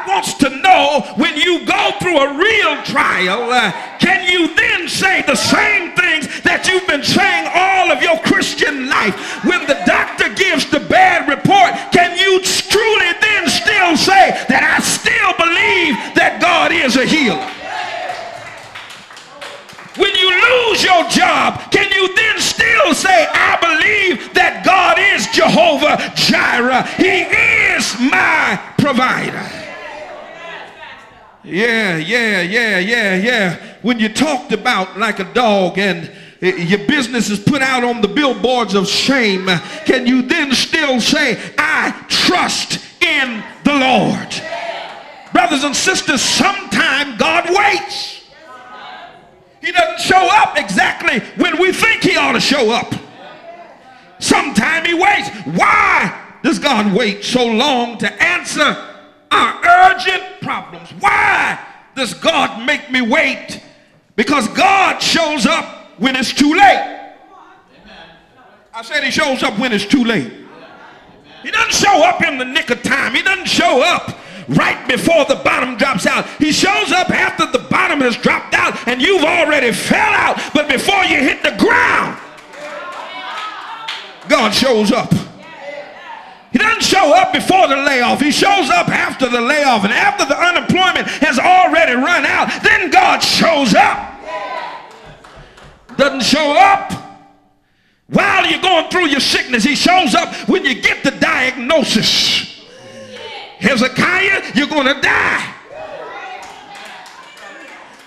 wants to know, when you go through a real trial, can you then say the same things that you've been saying all of your Christian life? When the doctor gives the bad report, can you truly then still say that I still believe that God is a healer? When you lose your job, can you then still say, I believe that God is Jehovah Jireh? He is my provider. Yeah. When you talked about like a dog and your business is put out on the billboards of shame, can you then still say, I trust in the Lord? Brothers and sisters, sometimes God waits. He doesn't show up exactly when we think he ought to show up. Sometimes he waits. Why does God wait so long to answer our urgent problems? Why does God make me wait? Because God shows up when it's too late. I said he shows up when it's too late. He doesn't show up in the nick of time. He doesn't show up right before the bottom drops out. He shows up after the bottom has dropped out and you've already fell out, but before you hit the ground, God shows up. He doesn't show up before the layoff. He shows up after the layoff, and after the unemployment has already run out, then God shows up. Doesn't show up while you're going through your sickness. He shows up when you get the diagnosis. Hezekiah, you're going to die.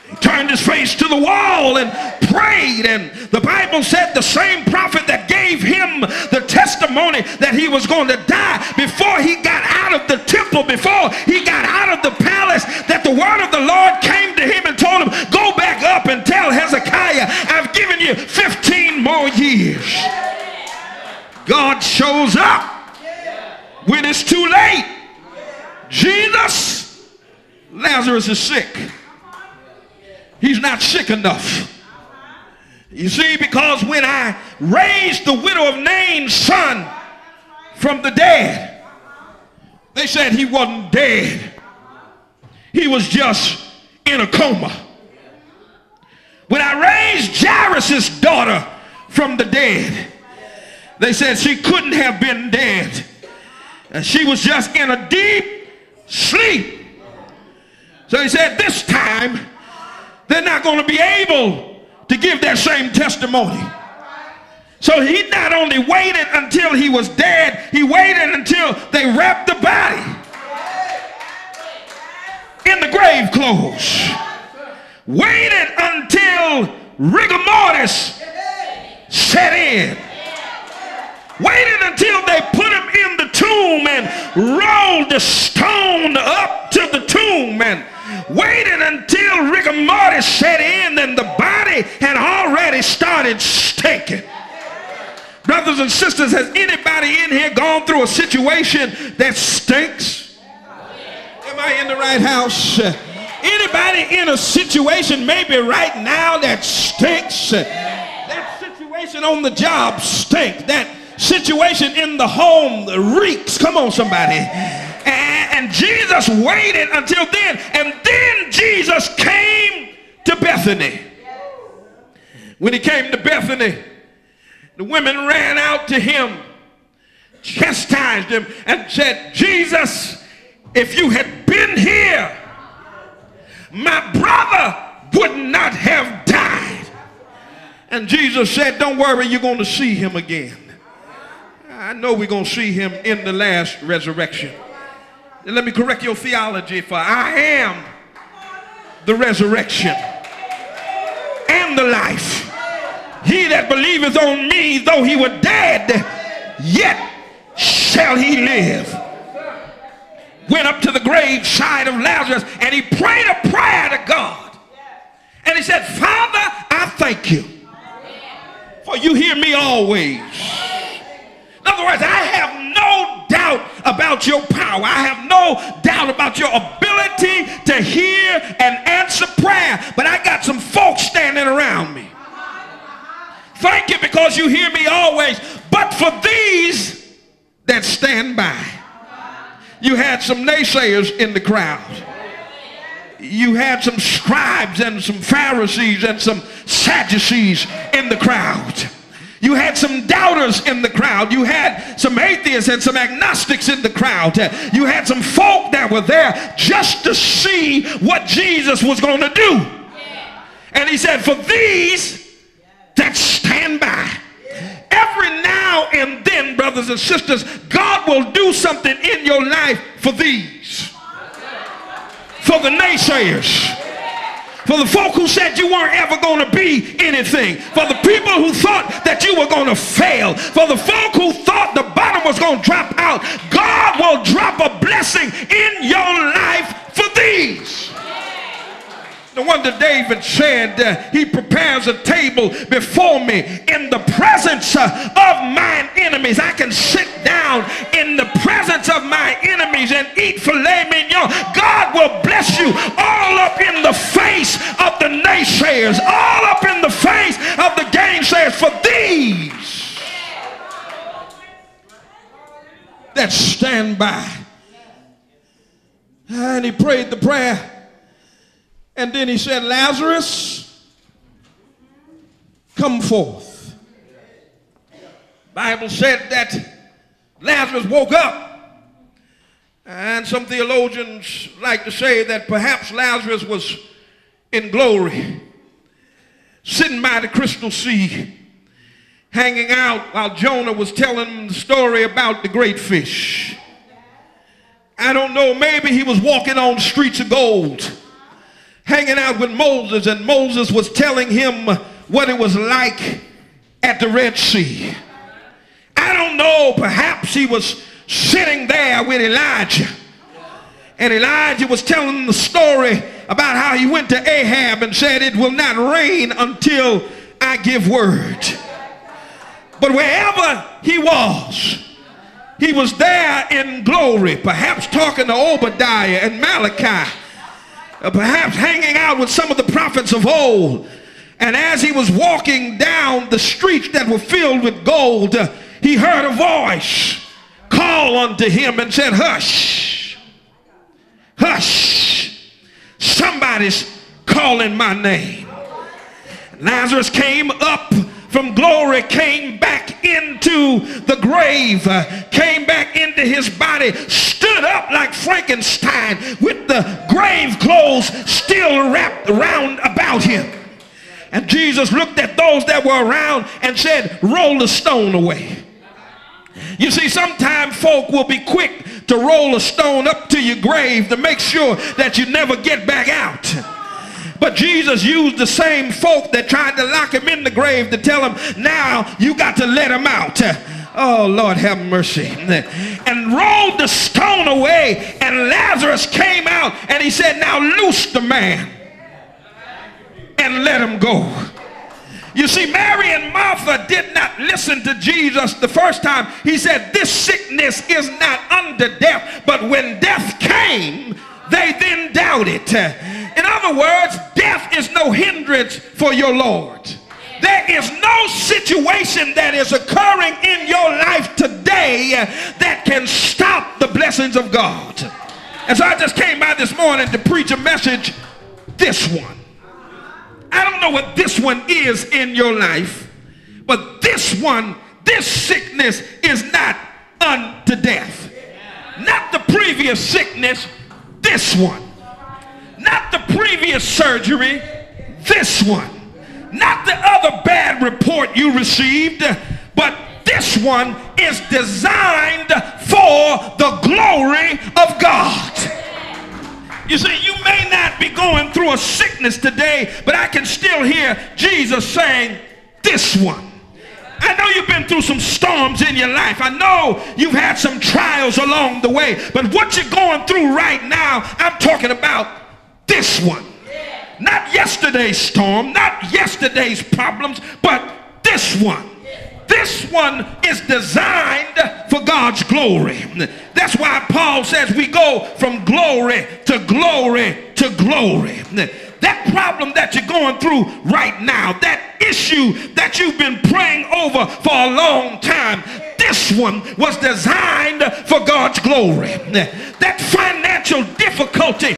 He turned his face to the wall and prayed, and the Bible said the same prophet that gave him the testimony that he was going to die before he got out of the temple, before he got out of the palace, that the word of the Lord came to him and told him, go back up and tell Hezekiah, I've given you 15 more years. God shows up when it's too late. Jesus, Lazarus is sick. He's not sick enough. You see, because when I raised the widow of Nain's son from the dead, they said he wasn't dead. He was just in a coma. When I raised Jairus' daughter from the dead, they said she couldn't have been dead. She was just in a deep sleep. So he said this time they're not going to be able to give that same testimony. So he not only waited until he was dead, he waited until they wrapped the body in the grave clothes. Waited until rigor mortis set in. Waited until they put him in the tomb and rolled the stone up to the tomb, and waited until rigor mortis set in and the body had already started stinking. Brothers and sisters, has anybody in here gone through a situation that stinks? Am I in the right house? Anybody in a situation maybe right now that stinks? That situation on the job stinks. That situation in the home reeks. Come on, somebody. And Jesus waited until then, and then Jesus came to Bethany. When he came to Bethany, the women ran out to him, chastised him, and said, Jesus, if you had been here, my brother would not have died. And Jesus said, don't worry, you're going to see him again. I know we're going to see him in the last resurrection. And let me correct your theology, for I am the resurrection and the life. He that believeth on me, though he were dead, yet shall he live. Went up to the grave side of Lazarus and he prayed a prayer to God. And he said, Father, I thank you, for you hear me always. In other words, I have no doubt about your power. I have no doubt about your ability to hear and answer prayer. But I got some folks standing around me. Thank you because you hear me always. But for these that stand by, You had some naysayers in the crowd. You had some scribes and some Pharisees and some Sadducees in the crowd. You had some doubters in the crowd. You had some atheists and some agnostics in the crowd. You had some folk that were there just to see what Jesus was going to do. And he said, for these that stand by. Every now and then, brothers and sisters, God will do something in your life for these. For the naysayers. For the folk who said you weren't ever going to be anything. For the people who thought that you were going to fail. For the folk who thought the bottom was going to drop out. God will drop a blessing in your life for these. No wonder David said, he prepares a table before me in the presence of mine enemies. I can sit down in the presence of my enemies and eat filet mignon. God will bless you all up in the face of the naysayers, all up in the face of the gainsayers, for these that stand by. And he prayed the prayer. And then he said, Lazarus, come forth. Bible said that Lazarus woke up. And some theologians like to say that perhaps Lazarus was in glory, sitting by the crystal sea, hanging out while Jonah was telling him the story about the great fish. I don't know, maybe he was walking on streets of gold, hanging out with Moses, and Moses was telling him what it was like at the Red Sea. I don't know, perhaps he was sitting there with Elijah, and Elijah was telling him the story about how he went to Ahab and said, it will not rain until I give word. But wherever he was there in glory, perhaps talking to Obadiah and Malachi, perhaps hanging out with some of the prophets of old. And as he was walking down the streets that were filled with gold, he heard a voice call unto him and said, hush, hush, somebody's calling my name. Lazarus came up from glory, came back into the grave, came back into his body, stood up like Frankenstein with the grave clothes still wrapped around about him. And Jesus looked at those that were around and said, roll the stone away. You see, sometimes folk will be quick to roll a stone up to your grave to make sure that you never get back out. But Jesus used the same folk that tried to lock him in the grave to tell him, now you got to let him out. Oh, Lord, have mercy. And rolled the stone away, and Lazarus came out, and he said, now loose the man and let him go. You see, Mary and Martha did not listen to Jesus the first time. He said, this sickness is not unto death. But when death came, they then doubted. In other words, death is no hindrance for your Lord. There is no situation that is occurring in your life today that can stop the blessings of God. And so I just came by this morning to preach a message, this one. I don't know what this one is in your life, but this one, this sickness is not unto death. Not the previous sickness, this one. Not the previous surgery, this one. Not the other bad report you received, but this one is designed for the glory of God. You see, you may not be going through a sickness today, but I can still hear Jesus saying, this one. I know you've been through some storms in your life. I know you've had some trials along the way, but what you're going through right now, I'm talking about this one. Not yesterday's storm, not yesterday's problems, but this one. This one is designed for God's glory. That's why Paul says we go from glory to glory to glory. That problem that you're going through right now, that issue that you've been praying over for a long time, this one was designed for God's glory. That financial difficulty